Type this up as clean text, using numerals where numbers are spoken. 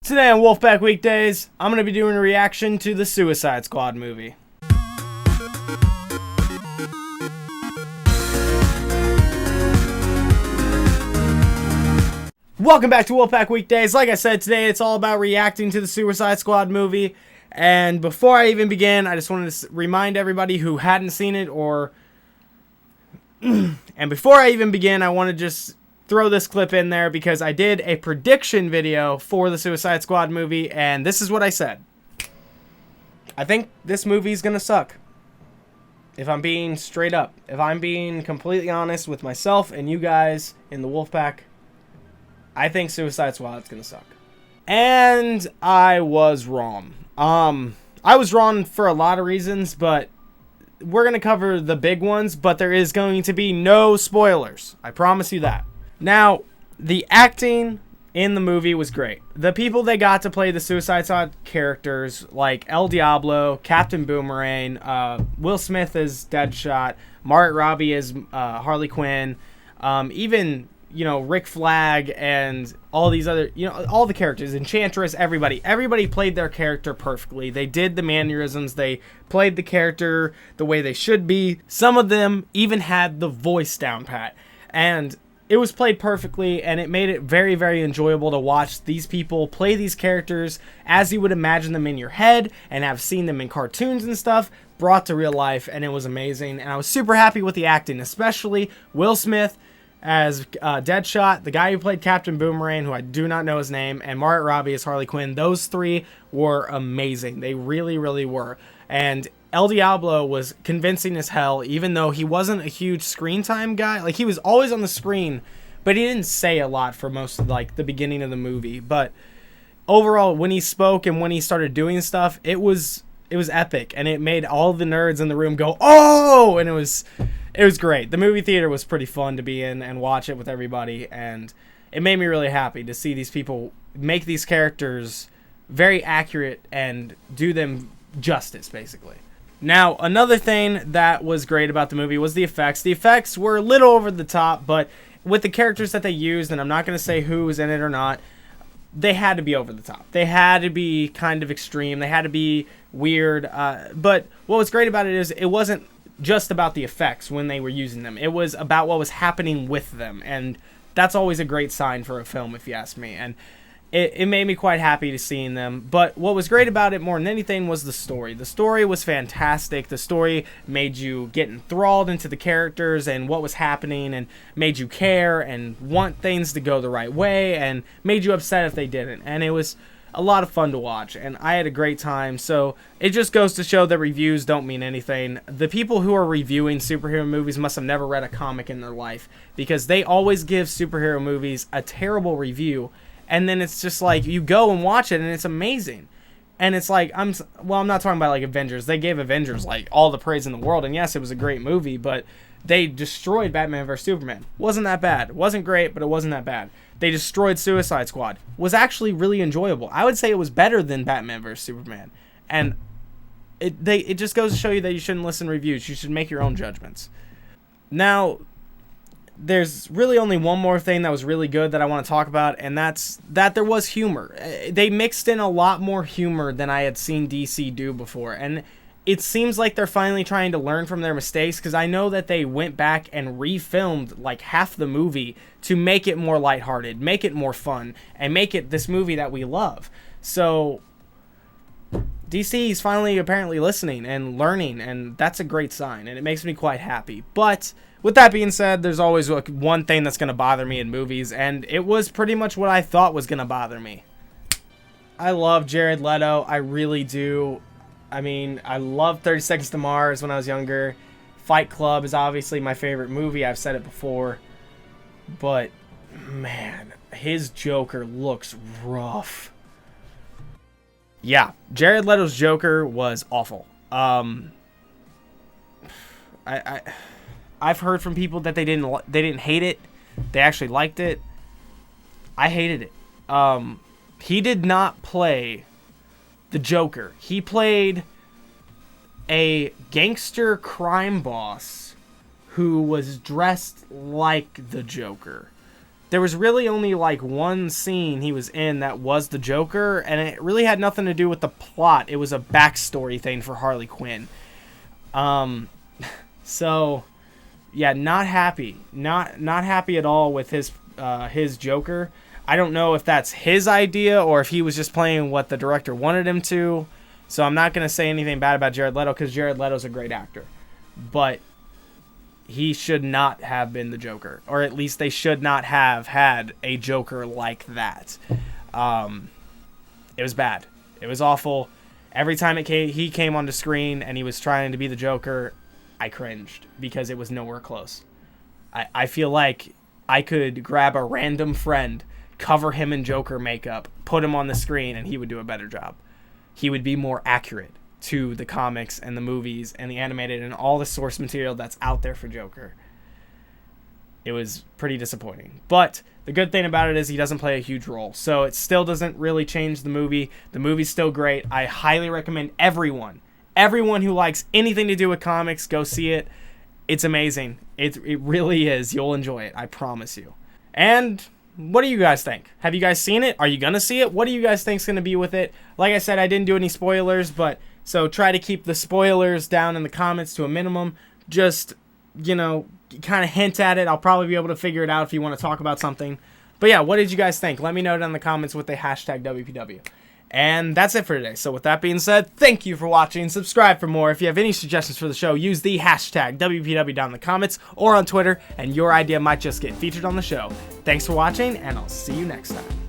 Today on Wolf Pack Weekdays, I'm going to be doing a reaction to the Suicide Squad movie. Welcome back to Wolf Pack Weekdays. Like I said, today it's all about reacting to the Suicide Squad movie. And before I even begin, I just wanted to remind everybody who hadn't seen it and before I even begin, I want to just throw this clip in there because I did a prediction video for the Suicide Squad movie, and this is what I said. I think this movie's gonna suck. If I'm being straight up. If I'm being completely honest with myself and you guys in the Wolfpack, I think Suicide Squad's gonna suck. And I was wrong. I was wrong for a lot of reasons, but we're gonna cover the big ones, but there is going to be no spoilers. I promise you that. Now, the acting in the movie was great. The people they got to play the Suicide Squad characters, like El Diablo, Captain Boomerang, Will Smith as Deadshot, Margot Robbie as Harley Quinn, even, Rick Flag and all these other, all the characters, Enchantress, everybody played their character perfectly. They did the mannerisms. They played the character the way they should be. Some of them even had the voice down pat. And it was played perfectly, and it made it very, very enjoyable to watch these people play these characters as you would imagine them in your head and have seen them in cartoons and stuff brought to real life, and it was amazing. And I was super happy with the acting, especially Will Smith as Deadshot, the guy who played Captain Boomerang, who I do not know his name, and Margot Robbie as Harley Quinn. Those three were amazing. They really, really were. And El Diablo was convincing as hell, even though he wasn't a huge screen time guy. Like, he was always on the screen, but he didn't say a lot for most of, the beginning of the movie. But overall, when he spoke and when he started doing stuff, it was epic, and it made all the nerds in the room go, "Oh!" And it was great. The movie theater was pretty fun to be in and watch it with everybody, and it made me really happy to see these people make these characters very accurate and do them justice, basically. Now, another thing that was great about the movie was the effects. The effects were a little over the top, but with the characters that they used, and I'm not going to say who was in it or not, they had to be over the top. They had to be kind of extreme. They had to be weird. But what was great about it is it wasn't just about the effects when they were using them. It was about what was happening with them, and that's always a great sign for a film, if you ask me. And it made me quite happy to seeing them. But what was great about it more than anything was the story. The story was fantastic. The story made you get enthralled into the characters and what was happening, and made you care and want things to go the right way, and made you upset if they didn't. And it was a lot of fun to watch, and I had a great time. So it just goes to show that reviews don't mean anything. The people who are reviewing superhero movies must have never read a comic in their life, because they always give superhero movies a terrible review. And then it's just like, you go and watch it, and it's amazing. And it's like, I'm not talking about like Avengers. They gave Avengers like all the praise in the world. And yes, it was a great movie, but they destroyed Batman vs. Superman. Wasn't that bad. Wasn't great, but it wasn't that bad. They destroyed Suicide Squad. Was actually really enjoyable. I would say it was better than Batman vs. Superman. And it just goes to show you that you shouldn't listen to reviews. You should make your own judgments. Now, there's really only one more thing that was really good that I want to talk about, and that's that there was humor. They mixed in a lot more humor than I had seen DC do before, and it seems like they're finally trying to learn from their mistakes, because I know that they went back and refilmed like half the movie to make it more lighthearted, make it more fun, and make it this movie that we love. So DC is finally apparently listening and learning, and that's a great sign, and it makes me quite happy. But with that being said, there's always one thing that's going to bother me in movies, and it was pretty much what I thought was going to bother me. I love Jared Leto. I really do. I mean, I loved 30 Seconds to Mars when I was younger. Fight Club is obviously my favorite movie. I've said it before. But, man, his Joker looks rough. Yeah, Jared Leto's Joker was awful. I've heard from people that they didn't hate it. They actually liked it. I hated it. He did not play the Joker. He played a gangster crime boss who was dressed like the Joker. there was really only like one scene he was in that was the Joker, and it really had nothing to do with the plot. It was a backstory thing for Harley Quinn. So yeah, not happy. Not happy at all with his Joker. I don't know if that's his idea or if he was just playing what the director wanted him to. So I'm not going to say anything bad about Jared Leto because Jared Leto's a great actor. But he should not have been the Joker. Or at least they should not have had a Joker like that. It was bad. It was awful. Every time he came on the screen and he was trying to be the Joker, I cringed because it was nowhere close. I feel like I could grab a random friend, cover him in Joker makeup, put him on the screen, and he would do a better job. He would be more accurate to the comics and the movies and the animated and all the source material that's out there for Joker. It was pretty disappointing. But the good thing about it is he doesn't play a huge role. So it still doesn't really change the movie. The movie's still great. I highly recommend everyone who likes anything to do with comics, go see it. It's amazing. It really is. You'll enjoy it. I promise you. And what do you guys think? Have you guys seen it? Are you going to see it? What do you guys think is going to be with it? Like I said, I didn't do any spoilers, but so try to keep the spoilers down in the comments to a minimum. Just, kind of hint at it. I'll probably be able to figure it out if you want to talk about something. But yeah, what did you guys think? Let me know down in the comments with the hashtag WPW. And that's it for today. So with that being said, thank you for watching. Subscribe for more. If you have any suggestions for the show, use the hashtag WPW down in the comments or on Twitter, and your idea might just get featured on the show. Thanks for watching, and I'll see you next time.